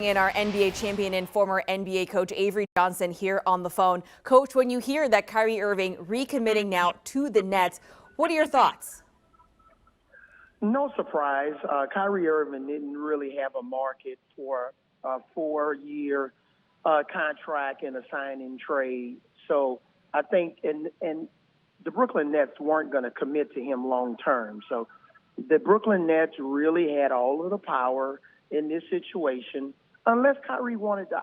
In our NBA champion and former NBA coach Avery Johnson here on the phone. Coach, when you hear that Kyrie Irving recommitting now to the Nets, what are your thoughts? No surprise. Kyrie Irving didn't really have a market for a 4-year contract and a sign-in trade. So I think and the Brooklyn Nets weren't going to commit to him long term. So the Brooklyn Nets really had all of the power in this situation. Unless Kyrie wanted to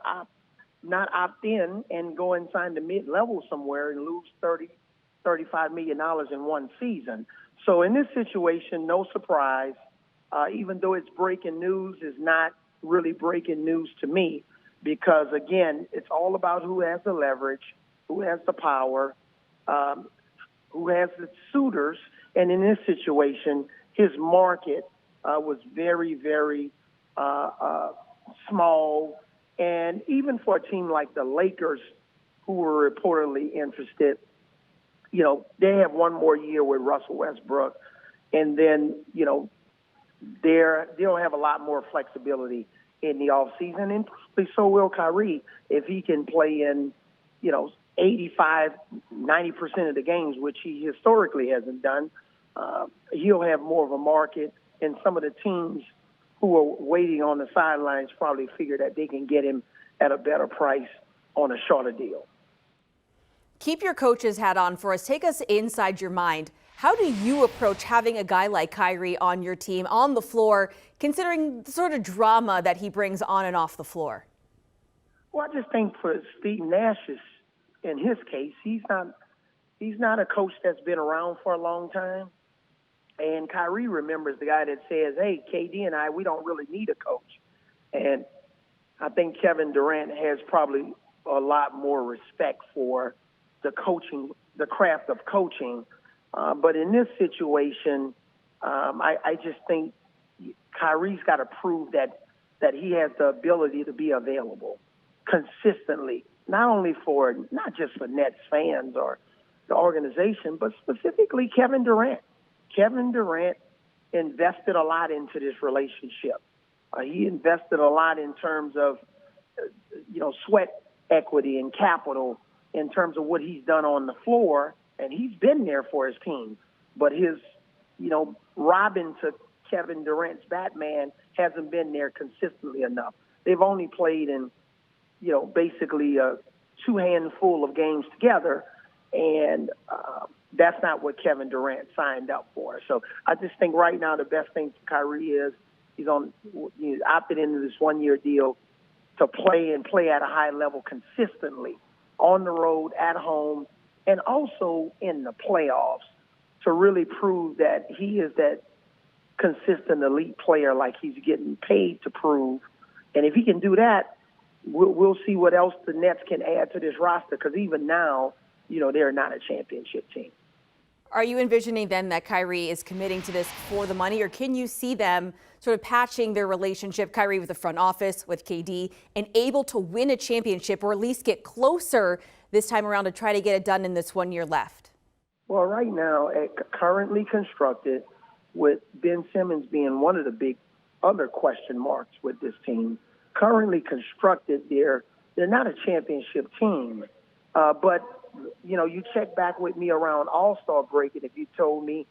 not opt in and go and sign the mid-level somewhere and lose $35 million in one season. So in this situation, no surprise, even though it's breaking news, is not really breaking news to me because, again, it's all about who has the leverage, who has the power, who has the suitors. And in this situation, his market was very, very small, and even for a team like the Lakers, who were reportedly interested, they have one more year with Russell Westbrook, and then, they'll have a lot more flexibility in the offseason, and probably so will Kyrie if he can play in, 85, 90% of the games, which he historically hasn't done. He'll have more of a market, and some of the teams who are waiting on the sidelines probably figure that they can get him at a better price on a shorter deal. Keep your coach's hat on for us. Take us inside your mind. How do you approach having a guy like Kyrie on your team, on the floor, considering the sort of drama that he brings on and off the floor? Well, I just think for Steve Nash, in his case, he's not a coach that's been around for a long time. And Kyrie remembers the guy that says, hey, KD and I, we don't really need a coach. And I think Kevin Durant has probably a lot more respect for the coaching, the craft of coaching. But in this situation, I just think Kyrie's got to prove that he has the ability to be available consistently, not just for Nets fans or the organization, but specifically Kevin Durant. Kevin Durant invested a lot into this relationship. He invested a lot in terms of, sweat equity and capital in terms of what he's done on the floor, and he's been there for his team. But his, Robin to Kevin Durant's Batman hasn't been there consistently enough. They've only played in, basically a two-handful of games together, and that's not what Kevin Durant signed up for. So I just think right now the best thing for Kyrie is he's opted into this one-year deal to play at a high level consistently on the road, at home, and also in the playoffs to really prove that he is that consistent elite player like he's getting paid to prove. And if he can do that, we'll see what else the Nets can add to this roster because even now, they're not a championship team. Are you envisioning then that Kyrie is committing to this for the money, or can you see them sort of patching their relationship, Kyrie with the front office, with KD, and able to win a championship or at least get closer this time around to try to get it done in this 1 year left? Well, right now, currently constructed, with Ben Simmons being one of the big other question marks with this team, currently constructed, they're not a championship team, but you check back with me around All-Star break, and if you told me,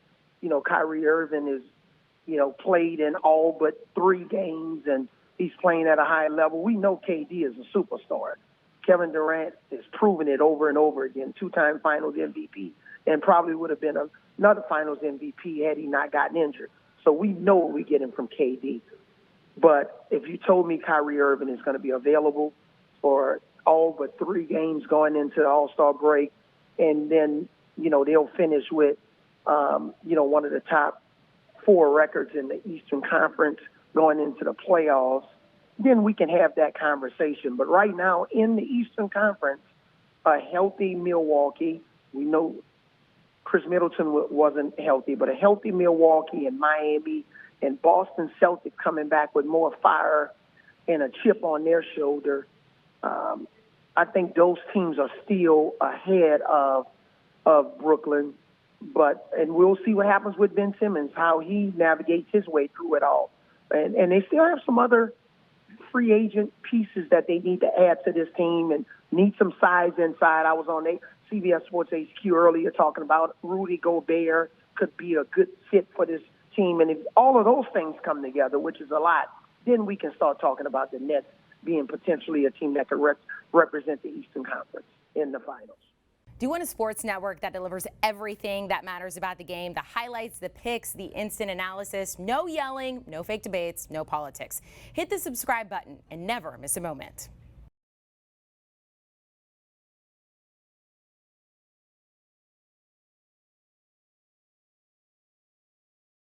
Kyrie Irving is, played in all but 3 games and he's playing at a high level, we know KD is a superstar. Kevin Durant has proven it over and over again, 2-time Finals MVP, and probably would have been another Finals MVP had he not gotten injured. So we know what we get him from KD. But if you told me Kyrie Irving is going to be available for all but 3 games going into the All-Star break, and then, they'll finish with, one of the top 4 records in the Eastern Conference going into the playoffs, then we can have that conversation. But right now, in the Eastern Conference, a healthy Milwaukee, we know Chris Middleton wasn't healthy, but a healthy Milwaukee and Miami and Boston Celtics coming back with more fire and a chip on their shoulder, I think those teams are still ahead of Brooklyn. And we'll see what happens with Ben Simmons, how he navigates his way through it all. And they still have some other free agent pieces that they need to add to this team and need some size inside. I was on CBS Sports HQ earlier talking about Rudy Gobert could be a good fit for this team. And if all of those things come together, which is a lot, then we can start talking about the Nets being potentially a team that could represent the Eastern Conference in the finals. Do you want a sports network that delivers everything that matters about the game? The highlights, the picks, the instant analysis, no yelling, no fake debates, no politics. Hit the subscribe button and never miss a moment.